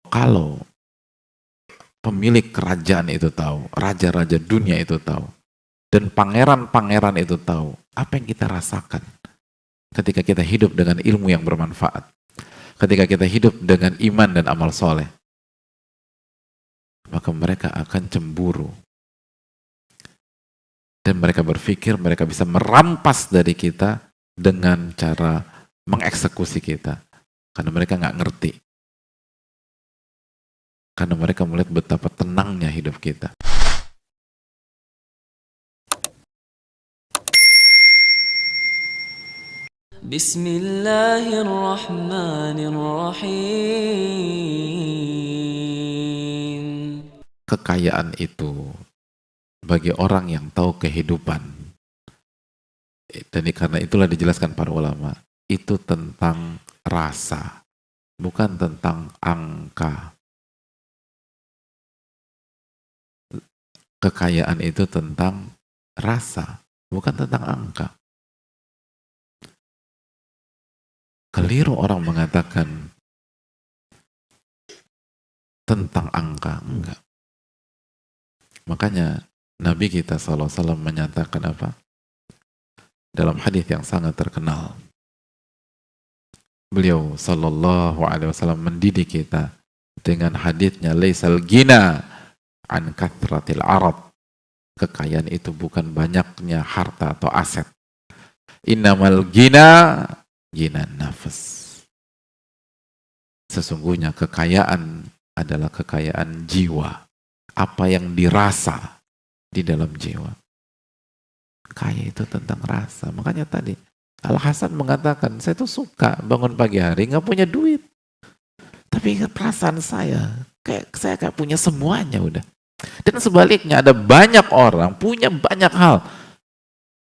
kalau pemilik kerajaan itu tahu, raja-raja dunia itu tahu, dan pangeran-pangeran itu tahu, apa yang kita rasakan ketika kita hidup dengan ilmu yang bermanfaat, ketika kita hidup dengan iman dan amal soleh, maka mereka akan cemburu. Dan mereka berpikir mereka bisa merampas dari kita dengan cara mengeksekusi kita. Karena mereka nggak ngerti. Karena mereka melihat betapa tenangnya hidup kita. Bismillahirrahmanirrahim. Kekayaan itu bagi orang yang tahu kehidupan. Dan karena itulah dijelaskan para ulama, itu tentang rasa, bukan tentang angka. Kekayaan itu tentang rasa, bukan tentang angka. Keliru orang mengatakan tentang angka, enggak. Makanya Nabi kita SAW menyatakan apa? Dalam hadis yang sangat terkenal. Beliau Sallallahu Alaihi Wasallam mendidik kita dengan hadisnya laisal gina an kathratil arad. Kekayaan itu bukan banyaknya harta atau aset. Innamal gina nafas. Sesungguhnya kekayaan adalah kekayaan jiwa. Apa yang dirasa di dalam jiwa. Kaya itu tentang rasa. Makanya tadi Al-Hasan mengatakan, saya tuh suka bangun pagi hari nggak punya duit. Tapi perasaan saya kayak punya semuanya udah. Dan sebaliknya ada banyak orang punya banyak hal.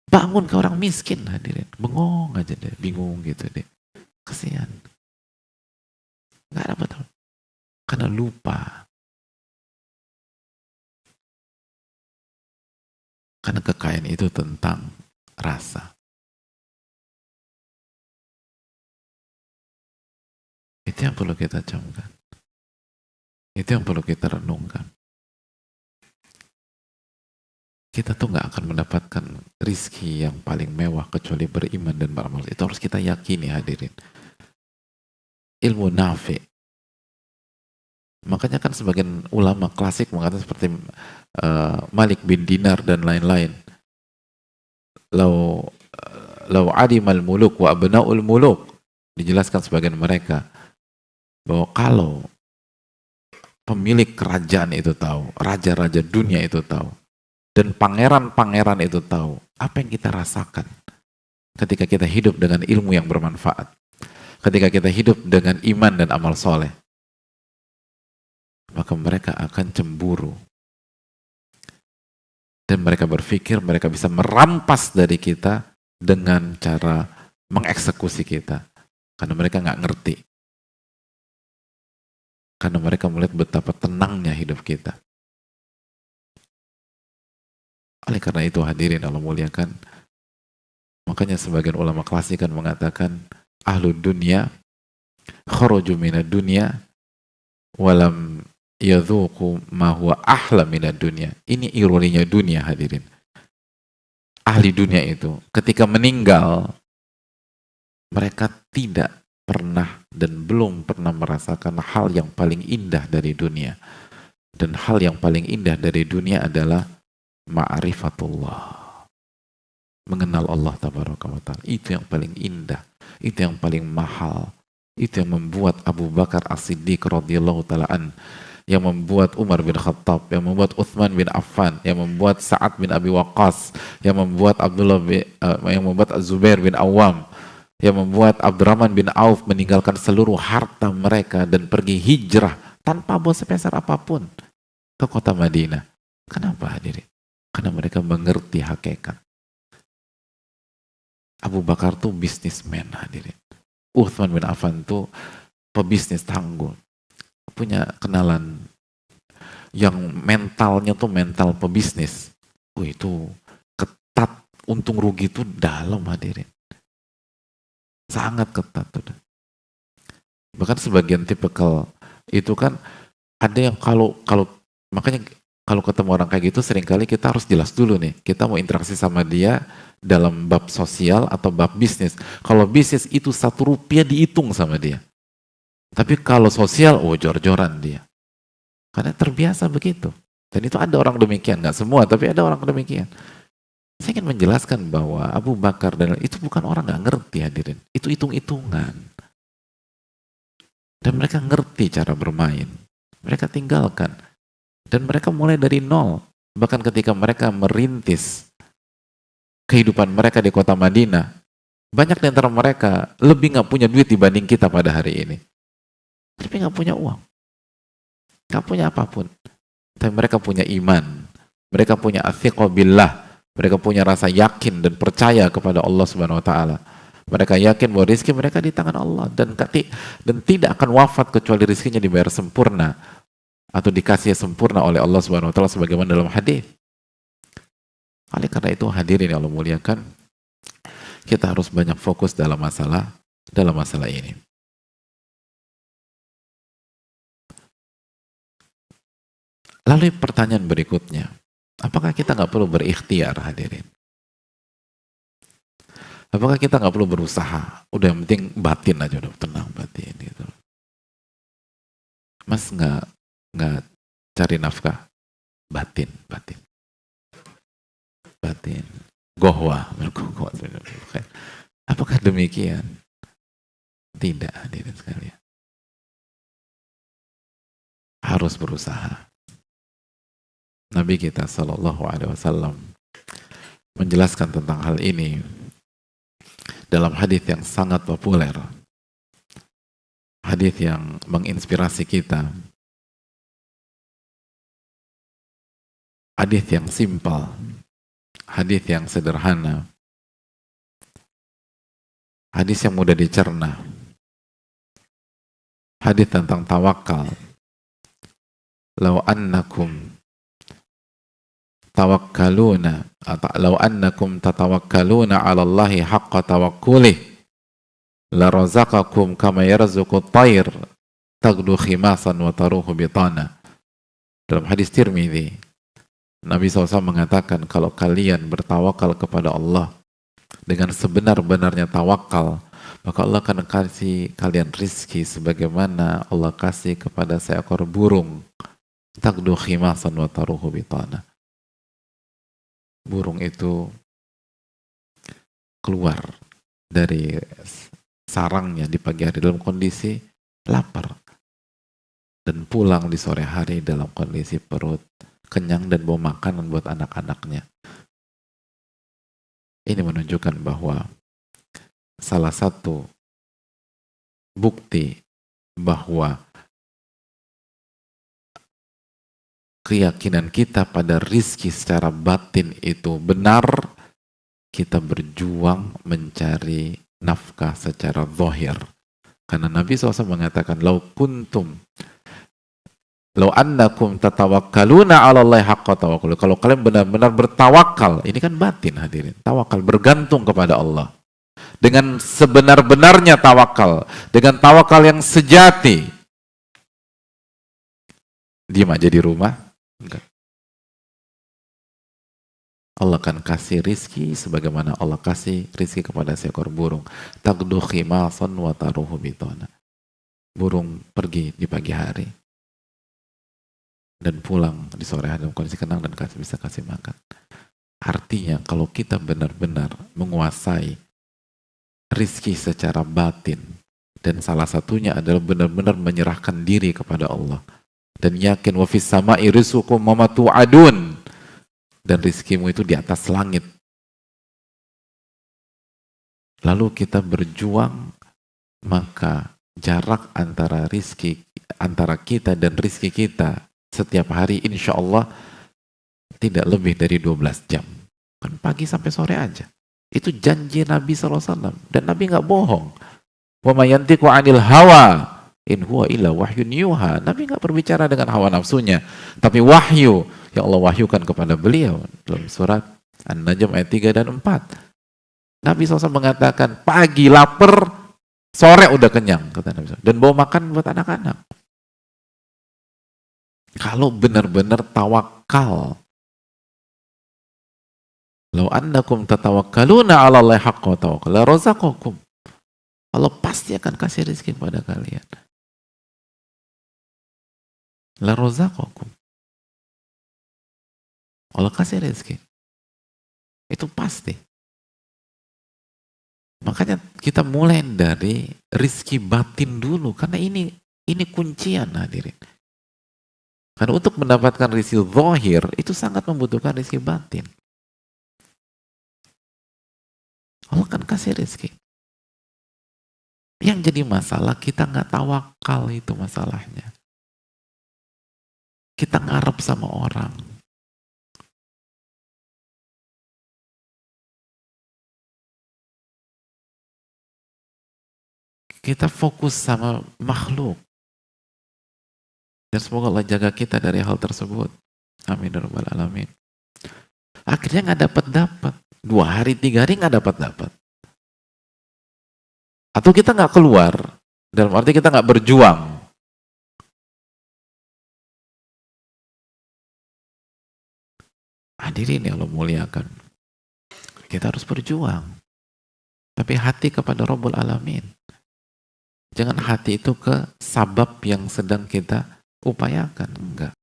Bangun ke orang miskin hadirin. Bengong aja deh, bingung gitu deh. Kasihan. Nggak dapat. Karena lupa. Karena kekayaan itu tentang rasa. Itu yang perlu kita camkan. Itu yang perlu kita renungkan. Kita tuh nggak akan mendapatkan rizki yang paling mewah kecuali beriman dan beramal. Itu harus kita yakini hadirin. Ilmu nafi. Makanya kan sebagian ulama klasik mengatakan seperti Malik bin Dinar dan lain-lain. Lau adimal muluk wa abna'ul muluk. Dijelaskan sebagian mereka bahwa kalau pemilik kerajaan itu tahu, raja-raja dunia itu tahu, dan pangeran-pangeran itu tahu, apa yang kita rasakan ketika kita hidup dengan ilmu yang bermanfaat, ketika kita hidup dengan iman dan amal soleh, maka mereka akan cemburu. Dan mereka berpikir mereka bisa merampas dari kita dengan cara mengeksekusi kita. Karena mereka nggak ngerti. Karena mereka melihat betapa tenangnya hidup kita. Oleh karena itu hadirin Allah muliakan. Makanya sebagian ulama klasik kan mengatakan ahlu dunia kharaju minad dunya walam yadhuqu ma huwa ahla minad dunya. Ini ironinya dunia hadirin. Ahli dunia itu ketika meninggal mereka tidak pernah dan belum pernah merasakan hal yang paling indah dari dunia. Dan hal yang paling indah dari dunia adalah ma'rifatullah. Mengenal Allah tabaraka wa ta'ala. Itu yang paling indah. Itu yang paling mahal. Itu yang membuat Abu Bakar As-Siddiq radhiyallahu ta'ala an, yang membuat Umar bin Khattab, yang membuat Uthman bin Affan, yang membuat Sa'ad bin Abi Waqqas, yang membuat yang membuat Zubair bin Awam, yang membuat Abdurrahman bin Auf meninggalkan seluruh harta mereka dan pergi hijrah tanpa bawa sepeser apapun ke kota Madinah. Kenapa hadirin? Karena mereka mengerti hakikat. Abu Bakar tuh bisnismen hadirin. Uthman bin Affan tuh pebisnis tangguh. Punya kenalan yang mentalnya tuh mental pebisnis. Itu ketat, untung rugi tuh dalam hadirin. Sangat ketat tuh. Bahkan sebagian tipikal Itu kan ada yang kalau makanya kalau ketemu orang kayak gitu seringkali kita harus jelas dulu nih, kita mau interaksi sama dia dalam bab sosial atau bab bisnis. Kalau bisnis itu 1 rupiah dihitung sama dia. Tapi kalau sosial, oh jor-joran dia. Karena terbiasa begitu. Dan itu ada orang demikian, nggak semua, tapi ada orang demikian. Saya ingin menjelaskan bahwa Abu Bakar dan itu bukan orang nggak ngerti hadirin. Itu hitung-hitungan. Dan mereka ngerti cara bermain. Mereka tinggalkan. Dan mereka mulai dari nol. Bahkan ketika mereka merintis kehidupan mereka di kota Madinah, banyak di antara mereka lebih nggak punya duit dibanding kita pada hari ini. Tapi nggak punya uang. Nggak punya apapun. Tapi mereka punya iman. Mereka punya athiqah billah. Mereka punya rasa yakin dan percaya kepada Allah Subhanahu wa taala. Mereka yakin bahwa rezeki mereka di tangan Allah dan tidak akan wafat kecuali rezekinya dibayar sempurna atau dikasih sempurna oleh Allah Subhanahu wa taala sebagaimana dalam hadis. Oleh karena itu hadirin yang Allah muliakan, kita harus banyak fokus dalam masalah ini. Lalu pertanyaan berikutnya, apakah kita nggak perlu berikhtiar hadirin? Apakah kita nggak perlu berusaha? Udah yang penting batin aja, udah tenang batin gitu. Mas nggak cari nafkah? Batin. Gohwa. Apakah demikian? Tidak hadirin sekalian. Harus berusaha. Nabi kita Shallallahu Alaihi Wasallam menjelaskan tentang hal ini dalam hadis yang sangat populer, hadis yang menginspirasi kita, hadis yang simpel, hadis yang sederhana, hadis yang mudah dicerna, hadis tentang tawakal. Lau annakum tawakkaluna law annakum tatawakkaluna 'ala Allahi haqqa tawakkulih la razaqakum kama yarzuqu at-tayr taghdu khimasan wa taruhu bitana. Dalam hadis Tirmidzi, Nabi SAW mengatakan kalau kalian bertawakal kepada Allah dengan sebenar-benarnya tawakal, maka Allah akan kasih kalian rizki sebagaimana Allah kasih kepada seekor burung, taghdu khimasan wa taruhu bitana. Burung itu keluar dari sarangnya di pagi hari dalam kondisi lapar dan pulang di sore hari dalam kondisi perut kenyang dan bawa makanan buat anak-anaknya. Ini menunjukkan bahwa salah satu bukti bahwa keyakinan kita pada rizki secara batin itu benar, kita berjuang mencari nafkah secara zahir. Karena Nabi SAW mengatakan, lau annakum tatawakkaluna 'ala Allahi haqqa tawakkul. Kalau kalian benar-benar bertawakal, ini kan batin hadirin. Tawakal bergantung kepada Allah. Dengan sebenar-benarnya tawakal, dengan tawakal yang sejati. Diam aja di rumah. Enggak. Allah akan kasih rizki sebagaimana Allah kasih rizki kepada seekor burung. Taghdu khimasan wa taruhu bitana. Burung pergi di pagi hari dan pulang di sore hari dalam kondisi tenang dan bisa kasih makan. Artinya kalau kita benar-benar menguasai rizki secara batin, dan salah satunya adalah benar-benar menyerahkan diri kepada Allah dan yakin wa fis sama'i rizqukum wa ma tu'adun, dan rizkimu itu di atas langit. Lalu kita berjuang, maka jarak antara rizki antara kita dan rizki kita setiap hari insya Allah tidak lebih dari 12 jam. Kan pagi sampai sore aja. Itu janji Nabi SAW. Dan Nabi nggak bohong. Wa ma yantiqu 'anil hawa in huwa illa wahyun yuha. Nabi nggak berbicara dengan hawa nafsunya, tapi wahyu yang Allah wahyukan kepada beliau dalam surat An-Najm ayat 3 dan 4. Nabi SAW mengatakan pagi lapar, sore udah kenyang, kata Nabi SAW, dan bawa makan buat anak-anak. Kalau benar-benar tawakal. Lau annakum tatawakkaluna 'ala Allahi haqqa tawakkul la razaqakum. Allah pasti akan kasih rezeki kepada kalian. La razaqakum. Allah kasih rezeki. Itu pasti. Makanya kita mulai dari rizki batin dulu, karena ini kuncian hadirin. Karena untuk mendapatkan rizki zahir itu sangat membutuhkan rizki batin. Allah kan kasih rizki. Yang jadi masalah kita nggak tawakal, itu masalahnya. Kita ngarep sama orang. Kita fokus sama makhluk. Dan semoga Allah jaga kita dari hal tersebut. Amin ya rabbal alamin. Akhirnya nggak dapat. 2 hari, 3 hari nggak dapat. Atau kita nggak keluar. Dalam arti kita nggak berjuang. Hadirin yang Allah muliakan. Kita harus berjuang. Tapi hati kepada Rabbul Alamin. Jangan hati itu ke sabab yang sedang kita upayakan. Enggak.